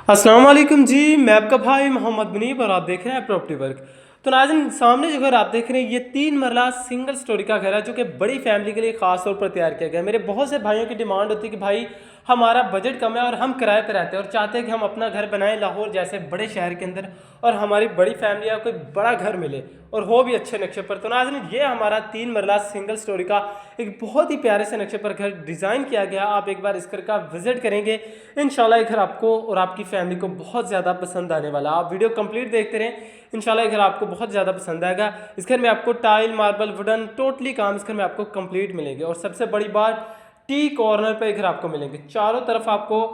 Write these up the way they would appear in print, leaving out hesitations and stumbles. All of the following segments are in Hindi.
अस्सलाम वालेकुम जी। मैं आपका भाई मोहम्मद मुनीब और आप देख रहे हैं प्रॉपर्टी वर्क। तो नाज़रीन, सामने जो घर आप देख रहे हैं ये 3 मरला सिंगल स्टोरी का घर है जो कि बड़ी फैमिली के लिए ख़ास तौर पर तैयार किया गया है। मेरे बहुत से भाइयों की डिमांड होती है कि भाई हमारा बजट कम है और हम किराए पर रहते हैं और चाहते हैं कि हम अपना घर बनाएं लाहौर जैसे बड़े शहर के अंदर और हमारी बड़ी फैमिली है, कोई बड़ा घर मिले और हो भी अच्छे नक्शे पर। तो नाज़रीन, ये हमारा 3 मरला सिंगल स्टोरी का एक बहुत ही प्यारे से नक्शे पर घर डिज़ाइन किया गया। आप एक बार इस घर का विजिट करेंगे, इंशाल्लाह ये घर आपको और आपकी फैमिली को बहुत ज़्यादा पसंद आने वाला। आप वीडियो कंप्लीट देखते रहें, इंशाल्लाह ये घर आपको बहुत ज़्यादा पसंद आएगा। इस घर में आपको टाइल, मार्बल, वुडन टोटली काम इस घर में आपको कंप्लीट मिलेंगे। और सबसे बड़ी बात, टी कॉर्नर पे घर आपको मिलेंगे। चारों तरफ आपको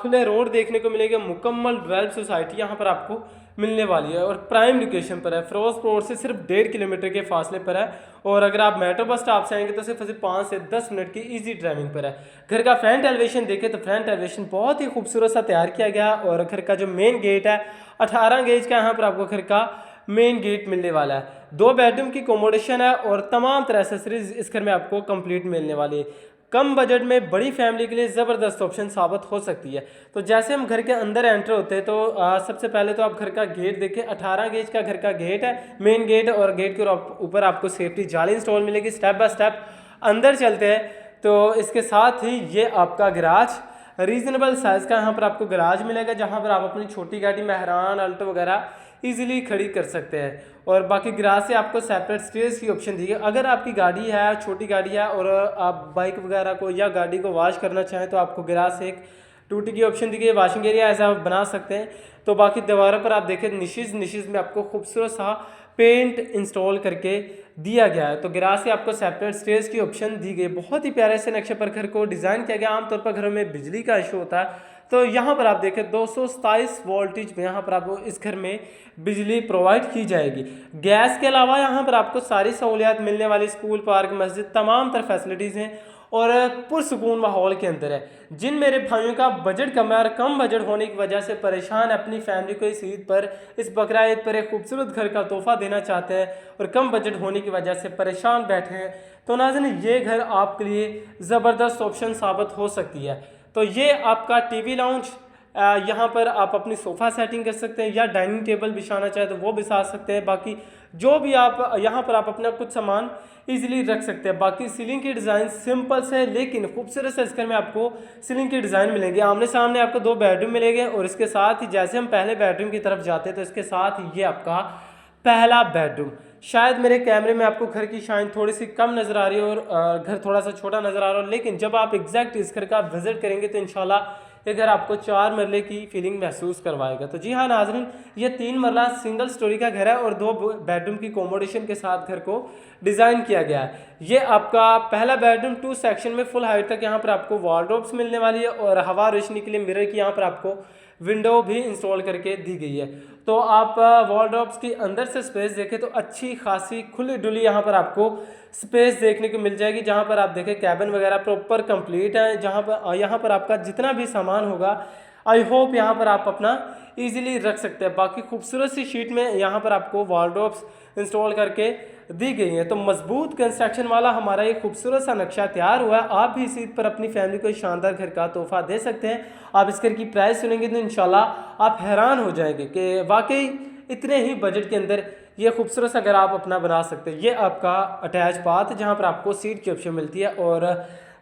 खुले रोड देखने को मिलेंगे। मुकम्मल डेवलप सोसाइटी यहाँ पर आपको मिलने वाली है और प्राइम लोकेशन पर है। फिरोजपुर से सिर्फ 1.5 किलोमीटर के फासले पर है। और अगर आप मेट्रो बस स्टॉप से आएंगे तो सिर्फ 5 से 10 मिनट की इजी ड्राइविंग पर है। घर का फ्रंट एलिवेशन देखें तो फ्रंट एलिवेशन बहुत ही खूबसूरत सा तैयार किया गया। और घर का जो मेन गेट है 18 गेज का यहाँ पर आपको घर का मेन गेट मिलने वाला है। 2 बेडरूम की अकोमोडेशन है और तमाम तरह एसेसरीज इस घर में आपको कंप्लीट मिलने वाली है। कम बजट में बड़ी फैमिली के लिए ज़बरदस्त ऑप्शन साबित हो सकती है। तो जैसे हम घर के अंदर एंटर होते हैं तो सबसे पहले तो आप घर का गेट देखें। 18 गेज का घर का गेट है, मेन गेट, और गेट के ऊपर आपको सेफ्टी जाली इंस्टॉल मिलेगी। स्टेप बाय स्टेप अंदर चलते हैं तो इसके साथ ही ये आपका गराज रीजनेबल साइज़ का यहाँ पर आपको गराज मिलेगा, जहाँ पर आप अपनी छोटी गाड़ी मेहरान, अल्टो वगैरह इजीली खड़ी कर सकते हैं। और बाकी गराज से आपको सेपरेट स्टेयर्स की ऑप्शन दी है। अगर आपकी गाड़ी है, छोटी गाड़ी है और आप बाइक वगैरह को या गाड़ी को वॉश करना चाहें तो आपको गराज से एक टूटी की ऑप्शन दी गई है। वॉशिंग एरिया ऐसा आप बना सकते हैं। तो बाकी दीवारों पर आप देखें निशिज में आपको खूबसूरत सा पेंट इंस्टॉल करके दिया गया है। तो गराज से आपको सेपरेट स्टेयर्स की ऑप्शन दी गई। बहुत ही प्यारे से नक्शे पर घर को डिज़ाइन किया गया। आमतौर पर घरों में बिजली का इशू होता है, तो यहाँ पर आप देखें 227 वोल्टेज में यहाँ पर आपको इस घर में बिजली प्रोवाइड की जाएगी। गैस के अलावा यहाँ पर आपको सारी सहूलियात मिलने वाली, स्कूल, पार्क, मस्जिद, तमाम तरह फैसिलिटीज़ हैं और पुरसकून माहौल के अंदर है। जिन मेरे भाइयों का बजट कम है और कम बजट होने की वजह से परेशान अपनी फैमिली को इस ईद पर, इस बकरा ईद पर एक खूबसूरत घर का तोहफा देना चाहते हैं और कम बजट होने की वजह से परेशान बैठे हैं, तो नाज़रीन ये घर आपके लिए ज़बरदस्त ऑप्शन साबित हो सकती है। तो ये आपका टीवी लाउंज, यहाँ पर आप अपनी सोफ़ा सेटिंग कर सकते हैं या डाइनिंग टेबल बिछाना चाहे तो वो बिछा सकते हैं। बाकी जो भी आप यहाँ पर आप अपना कुछ सामान इजीली रख सकते हैं। बाकी सीलिंग की डिज़ाइन सिंपल से लेकिन खूबसूरत से इस घर में आपको सीलिंग की डिज़ाइन मिलेंगे। आमने सामने आपको 2 बेडरूम मिलेंगे और इसके साथ ही जैसे हम पहले बेडरूम की तरफ जाते हैं तो इसके साथ ही ये आपका पहला बेडरूम। शायद मेरे कैमरे में आपको घर की शाइन थोड़ी सी कम नज़र आ रही है और घर थोड़ा सा छोटा नज़र आ रहा है, लेकिन जब आप एग्जैक्ट इस घर का विजिट करेंगे तो इंशाल्लाह ये घर आपको 4 मरले की फीलिंग महसूस करवाएगा। तो जी हाँ नाज़रीन, ये 3 मरला सिंगल स्टोरी का घर है और 2 बेडरूम की अकोमोडेशन के साथ घर को डिज़ाइन किया गया है। ये आपका पहला बेडरूम 2 सेक्शन में फुल हाइट तक यहाँ पर आपको वॉलड्रॉप्स मिलने वाली है और हवा रोशनी के लिए मिरर की यहाँ पर आपको विंडो भी इंस्टॉल करके दी गई है। तो आप वॉलड्रॉप्स की अंदर से स्पेस देखें तो अच्छी खासी खुली डुली यहाँ पर आपको स्पेस देखने को मिल जाएगी, जहाँ पर आप देखें कैबिन वगैरह प्रॉपर कंप्लीट है। यहाँ पर आपका जितना भी सामान होगा आई होप यहाँ पर आप अपना इजीली रख सकते हैं। बाकी खूबसूरत सी शीट में यहाँ पर आपको वॉलड्रॉप्स इंस्टॉल करके दी गई है। तो मजबूत कंस्ट्रक्शन वाला हमारा ये खूबसूरत सा नक्शा तैयार हुआ है। आप भी इस ईद पर अपनी फैमिली को शानदार घर का तोहफा दे सकते हैं। आप इस घर की प्राइस सुनेंगे तो इंशाल्लाह आप हैरान हो जाएंगे कि वाकई इतने ही बजट के अंदर ये खूबसूरत सा घर आप अपना बना सकते हैं। ये आपका अटैच बाथ जहाँ पर आपको सीट की ऑप्शन मिलती है और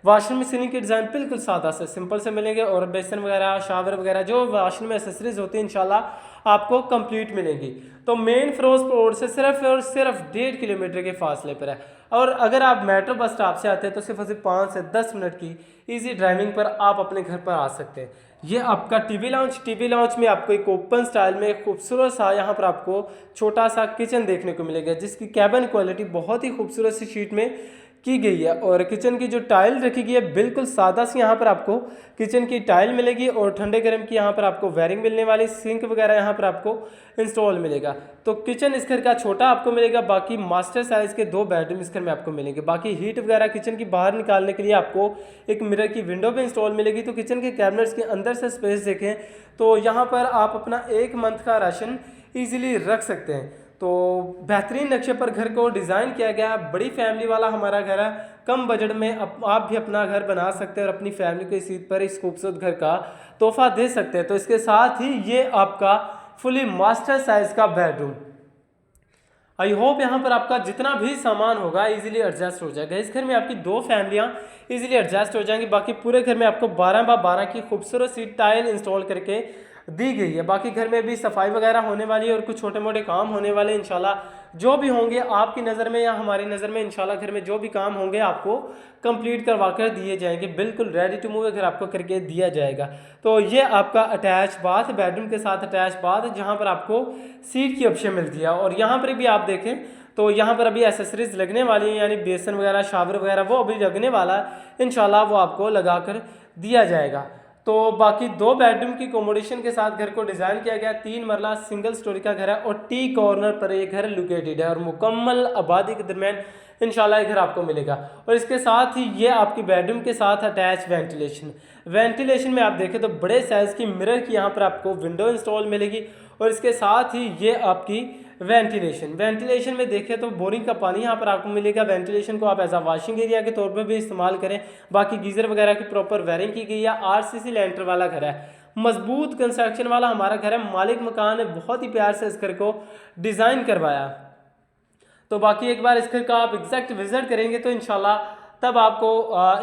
वॉशरूम में सीलिंग के डिज़ाइन बिल्कुल सादा से सिंपल से मिलेंगे और बेसन वगैरह, शावर वगैरह जो वॉशरूम में एसेसरीज होती है इंशाल्लाह आपको कंप्लीट मिलेंगी। तो मेन फिरोजपुर रोड से सिर्फ और सिर्फ 1.5 किलोमीटर के फासले पर है। और अगर आप मेट्रो बस स्टॉप से आते हैं तो सिर्फ 5 से 10 मिनट की ईजी ड्राइविंग पर आप अपने घर पर आ सकते हैं। ये आपका टीवी लाउंज में आपको एक ओपन स्टाइल में खूबसूरत सा यहाँ पर आपको छोटा सा किचन देखने को मिलेगा, जिसकी कैबिन क्वालिटी बहुत ही खूबसूरत सी शीट में की गई है। और किचन की जो टाइल रखी गई है बिल्कुल सादा सी यहाँ पर आपको किचन की टाइल मिलेगी और ठंडे गर्म की यहाँ पर आपको वायरिंग मिलने वाली, सिंक वगैरह यहाँ पर आपको इंस्टॉल मिलेगा। तो किचन इस घर का छोटा आपको मिलेगा। बाकी मास्टर साइज़ के 2 बेडरूम इस घर में आपको मिलेंगे। बाकी हीट वगैरह किचन की बाहर निकालने के लिए आपको एक मिरर की विंडो भी इंस्टॉल मिलेगी। तो किचन के कैबिनेट्स के अंदर से स्पेस देखें तो यहाँ पर आप अपना 1 मंथ का राशन ईजिली रख सकते हैं। तो बेहतरीन नक्शे पर घर को डिज़ाइन किया गया है। बड़ी फैमिली वाला हमारा घर है। कम बजट में आप भी अपना घर बना सकते हैं और अपनी फैमिली को इस ईद पर इस खूबसूरत घर का तोहफा दे सकते हैं। तो इसके साथ ही ये आपका फुली मास्टर साइज़ का बेडरूम। आई होप यहाँ पर आपका जितना भी सामान होगा इजीली एडजस्ट हो जाएगा। इस घर में आपकी 2 फैमिलियाँ इजीली एडजस्ट हो जाएंगी। बाकी पूरे घर में आपको 12x12 की खूबसूरत सी टाइल इंस्टॉल करके दी गई है। बाकी घर में भी सफाई वगैरह होने वाली है और कुछ छोटे मोटे काम होने वाले इंशाल्लाह। जो भी होंगे आपकी नज़र में या हमारी नज़र में इंशाल्लाह घर में जो भी काम होंगे आपको कंप्लीट करवा कर दिए जाएंगे। बिल्कुल रेडी टू मूव घर आपको करके दिया जाएगा। तो ये आपका अटैच बाथ, बेडरूम के साथ अटैच बाथ, जहाँ पर आपको सीट की ऑप्शन मिलती है। और यहाँ पर भी आप देखें तो यहाँ पर अभी एसेसरीज लगने वाली हैं, यानी बेसन वगैरह, शावर वगैरह वो अभी लगने वाला है। इंशाल्लाह वो आपको लगा कर दिया जाएगा। तो बाकी 2 बेडरूम की कोमोडेशन के साथ घर को डिज़ाइन किया गया। 3 मरला सिंगल स्टोरी का घर है और टी कॉर्नर पर ये घर लोकेटेड है और मुकम्मल आबादी के दरमियान इंशाल्लाह ये घर आपको मिलेगा। और इसके साथ ही ये आपकी बेडरूम के साथ अटैच वेंटिलेशन में आप देखें तो बड़े साइज़ की मिरर की यहाँ पर आपको विंडो इंस्टॉल मिलेगी। और इसके साथ ही ये आपकी वेंटिलेशन में देखें तो बोरिंग का पानी यहाँ पर आपको मिलेगा। वेंटिलेशन को आप एज आ वॉशिंग एरिया के तौर पर भी इस्तेमाल करें। बाकी गीज़र वगैरह की प्रॉपर वायरिंग की गई है। RCC लेंटर वाला घर है, मजबूत कंस्ट्रक्शन वाला हमारा घर है। मालिक मकान ने बहुत ही प्यार से इस घर को डिज़ाइन करवाया। तो बाकी एक बार इस घर का आप एग्जैक्ट विजिट करेंगे तो इंशाल्लाह तब आपको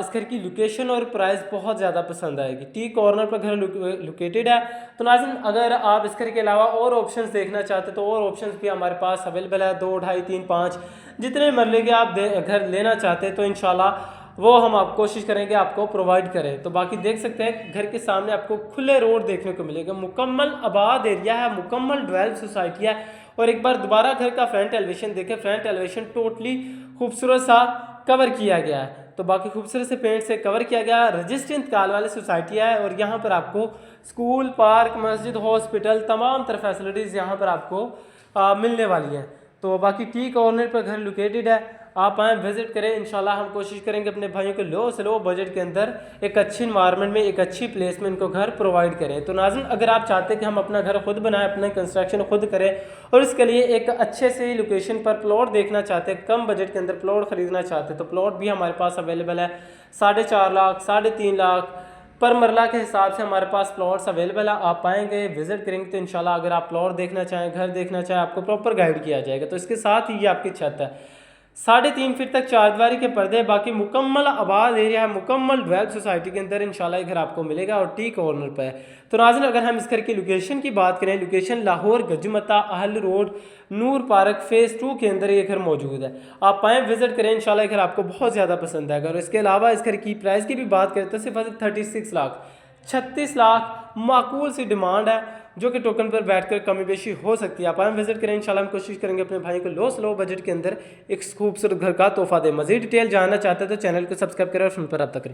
इस घर की लोकेशन और प्राइस बहुत ज़्यादा पसंद आएगी। टी कॉर्नर पर घर लोकेटेड है। तो नाज़रीन, अगर आप इस घर के अलावा और ऑप्शंस देखना चाहते तो और ऑप्शंस भी हमारे पास अवेलेबल है। 2, 2.5, 3, 5 जितने मरले के आप घर लेना चाहते हैं तो इंशाल्लाह वो हम आप कोशिश करेंगे आपको प्रोवाइड करें। तो बाकी देख सकते हैं घर के सामने आपको खुले रोड देखने को मिलेगा। मुकम्मल आबाद एरिया है, मुकम्मल डेवलप सोसाइटी है। और एक बार दोबारा घर का फ्रंट एलिवेशन देखें। फ्रंट एलिवेशन टोटली खूबसूरत सा कवर किया गया है। तो बाकी खूबसूरत से पेंट से कवर किया गया। रजिस्ट्री इंतकाल वाली सोसाइटी है और यहाँ पर आपको स्कूल, पार्क, मस्जिद, हॉस्पिटल तमाम तरह फैसिलिटीज़ यहाँ पर आपको मिलने वाली हैं। तो बाकी टी कॉर्नर पर घर लोकेटेड है। आप आएँ, विजिट करें। इंशाल्लाह हम कोशिश करेंगे अपने भाइयों को लो से लो बजट के अंदर एक अच्छी इन्वायरमेंट में, एक अच्छी प्लेस में इनको घर प्रोवाइड करें। तो नाज़रीन, अगर आप चाहते हैं कि हम अपना घर खुद बनाएं, अपना कंस्ट्रक्शन खुद करें और इसके लिए एक अच्छे से लोकेशन पर प्लॉट देखना चाहते हैं, कम बजट के अंदर प्लॉट ख़रीदना चाहते हैं तो प्लॉट भी हमारे पास अवेलेबल है। 4.5 लाख, 3.5 लाख पर मरला के हिसाब से हमारे पास प्लॉट्स अवेलेबल है। आप आएंगे, विजिट करेंगे तो इंशाल्लाह अगर आप प्लॉट देखना चाहें, घर देखना चाहें, आपको प्रॉपर गाइड किया जाएगा। तो इसके साथ ही ये आपकी छत है, 3.5 फीट तक चारदीवारी के पर्दे। बाकी मुकम्मल आबाद एरिया है, मुकम्मल डेवलप सोसाइटी के अंदर इंशाल्लाह ये घर आपको मिलेगा और टी कॉर्नर पर है। तो नाज़रीन, अगर हम इस घर की लोकेशन की बात करें, लोकेशन लाहौर गजमता अहल रोड नूर पार्क फेज़ 2 के अंदर ये घर मौजूद है। आप आएँ, विजिट करें, इंशाल्लाह ये घर आपको बहुत ज़्यादा पसंद आएगा। और इसके अलावा इस घर की प्राइस की भी बात करें तो सिर्फ 36 लाख 36 लाख माकूल सी डिमांड है, जो कि टोकन पर बैठकर कमी बेशी हो सकती है। आप आए, विजिट करें। इंशाल्लाह हम कोशिश करेंगे अपने भाई को लो बजट के अंदर एक खूबसूरत घर का तोहफा दें। मज़ीद डिटेल जानना चाहते हैं तो चैनल को सब्सक्राइब करें और फोन पर रब्ता करें।